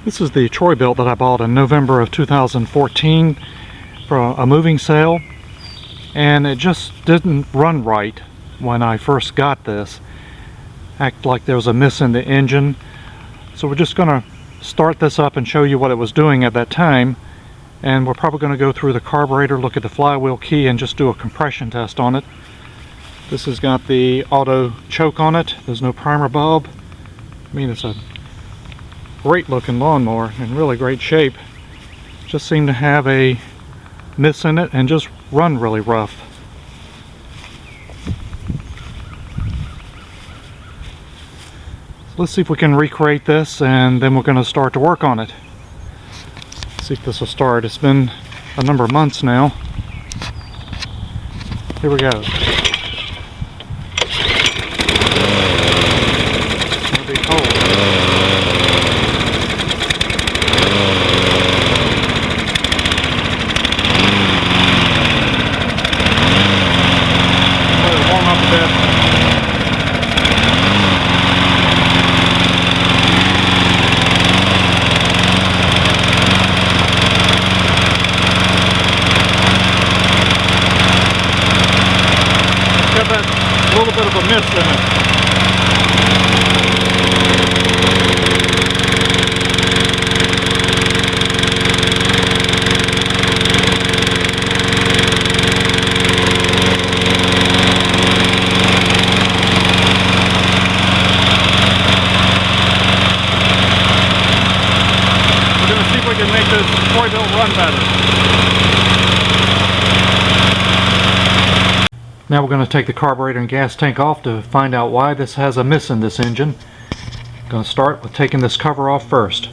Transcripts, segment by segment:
This is the Troy Bilt that I bought in November of 2014 for a moving sale, and it just didn't run right when I first got this. Act like there was a miss in the engine. So we're just going to start this up and show you what it was doing at that time, and we're probably going to go through the carburetor, look at the flywheel key, and just do a compression test on it. This has got the auto choke on it. There's no primer bulb. I mean, it's a great looking lawnmower in really great shape. Just seemed to have a miss in it and just run really rough. So let's see if we can recreate this, and then we're going to start to work on it. See if this will start. It's been a number of months now. Here we go. A little bit of a miss in it. We're going to see if we can make this Troy Bilt run better. Now we're going to take the carburetor and gas tank off to find out why this has a miss in this engine. I'm going to start with taking this cover off first.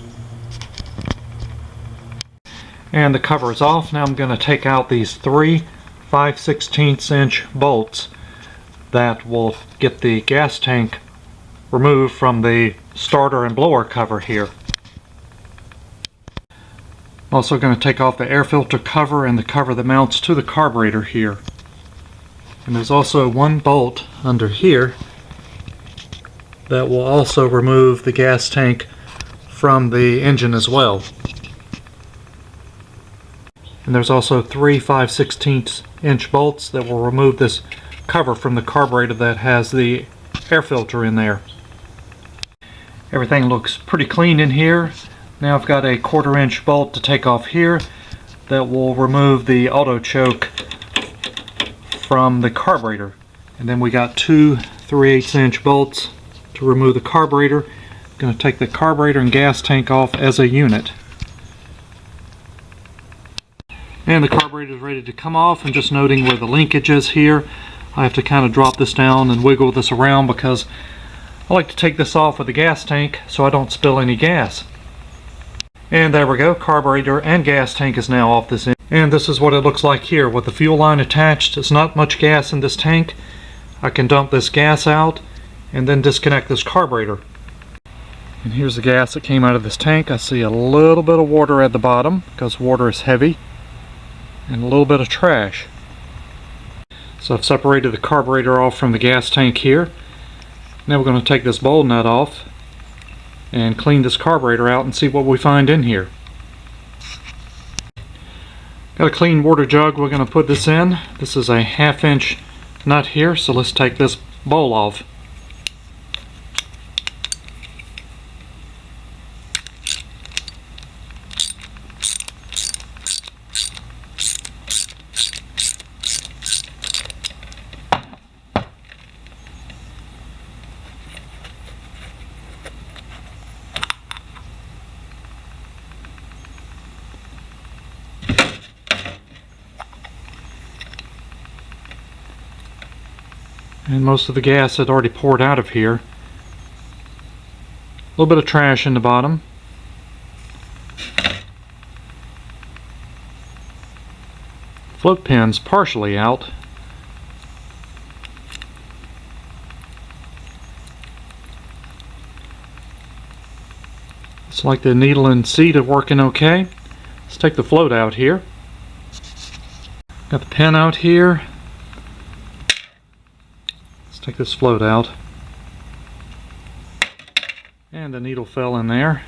And the cover is off. Now I'm going to take out these three 5/16 inch bolts that will get the gas tank removed from the starter and blower cover here. I'm also going to take off the air filter cover and the cover that mounts to the carburetor here. And there's also one bolt under here that will also remove the gas tank from the engine as well. And there's also three 5/16 inch bolts that will remove this cover from the carburetor that has the air filter in there. Everything looks pretty clean in here. Now I've got a 1/4 inch bolt to take off here that will remove the auto choke from the carburetor, and then we got two 3/8 inch bolts to remove the carburetor. I'm going to take the carburetor and gas tank off as a unit, and the carburetor is ready to come off. And just noting where the linkage is here, I have to kind of drop this down and wiggle this around because I like to take this off with the gas tank so I don't spill any gas. And there we go, carburetor and gas tank is now off this end. And this is what it looks like here with the fuel line attached. There's not much gas in this tank. I can dump this gas out and then disconnect this carburetor. And here's the gas that came out of this tank. I see a little bit of water at the bottom because water is heavy, and a little bit of trash. So I've separated the carburetor off from the gas tank here. Now we're going to take this bowl nut off and clean this carburetor out and see what we find in here. Got a clean water jug we're going to put this in. This is a 1/2 inch nut here, so let's take this bowl off. And most of the gas had already poured out of here. A little bit of trash in the bottom. Float pin's partially out. Looks like the needle and seat are working okay. Let's take the float out here. Got the pin out here. Take this float out, and the needle fell in there.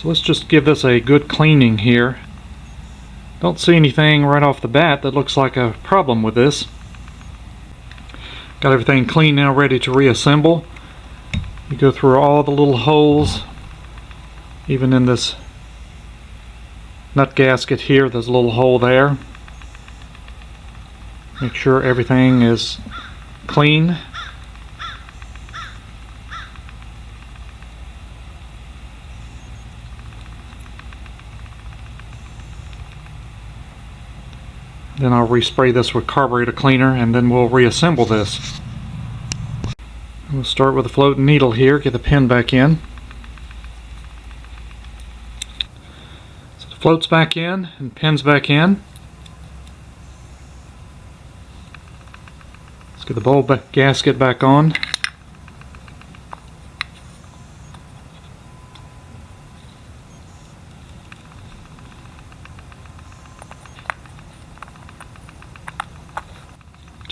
So let's just give this a good cleaning here. Don't see anything right off the bat that looks like a problem with this. Got everything clean now, ready to reassemble. You go through all the little holes, even in this nut gasket here, there's a little hole there. Make sure everything is clean. Then I'll respray this with carburetor cleaner and then we'll reassemble this. We'll start with a floating needle here, get the pin back in. So the float's back in and the pin's back in. Let's get the bulb gasket back on.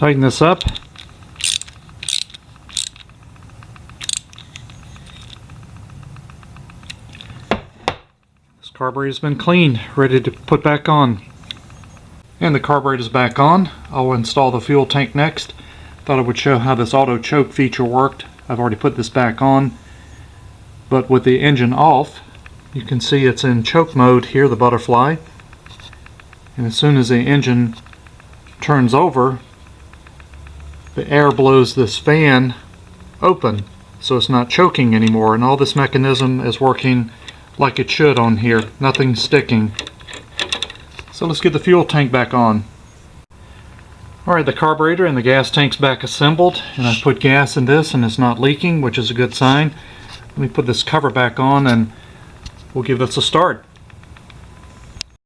Tighten this up. This carburetor's been cleaned, ready to put back on. And the carburetor's back on. I'll install the fuel tank next. Thought I would show how this auto choke feature worked. I've already put this back on, but with the engine off, you can see it's in choke mode here, the butterfly. And as soon as the engine turns over, the air blows this fan open, so it's not choking anymore, and all this mechanism is working like it should on here. Nothing's sticking. So let's get the fuel tank back on. Alright, the carburetor and the gas tank's back assembled, and I put gas in this and it's not leaking, which is a good sign. Let me put this cover back on and we'll give this a start.